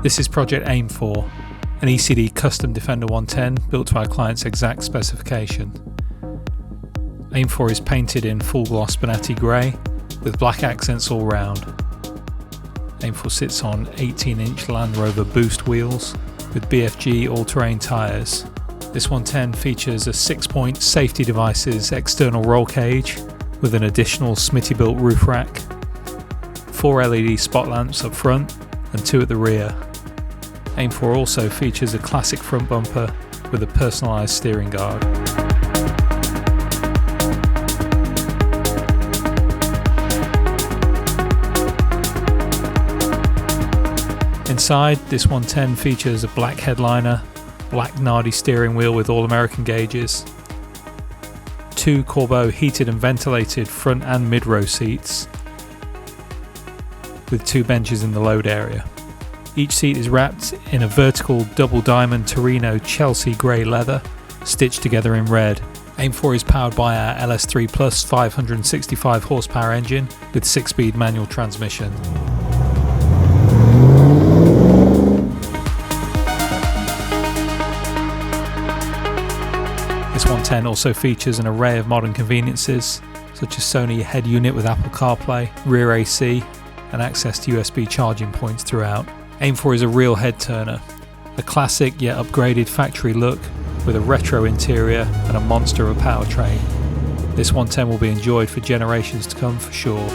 This is project Aim for, an E.C.D custom Defender 110 built to our client's exact specification. Aim for is painted in full gloss Bonatti grey with black accents all round. Aim for sits on 18-inch Land Rover boost wheels with BFG all-terrain tyres. This 110 features a 6-point safety devices external roll cage with an additional Smitty-built roof rack, 4 LED spot lamps up front and 2 at the rear. Aim for also features a classic front bumper with a personalised steering guard. Inside, this 110 features a black headliner, black Nardi steering wheel with all-American gauges, 2 Corbeau heated and ventilated front and mid-row seats, with 2 benches in the load area. Each seat is wrapped in a vertical double diamond Torino Chelsea grey leather, stitched together in red. Aim for is powered by our LS3 Plus 565 horsepower engine with 6-speed manual transmission. This 110 also features an array of modern conveniences, such as Sony head unit with Apple CarPlay, rear AC, and access to USB charging points throughout. Aim for is a real head turner, a classic yet upgraded factory look with a retro interior and a monster of a powertrain. This 110 will be enjoyed for generations to come for sure.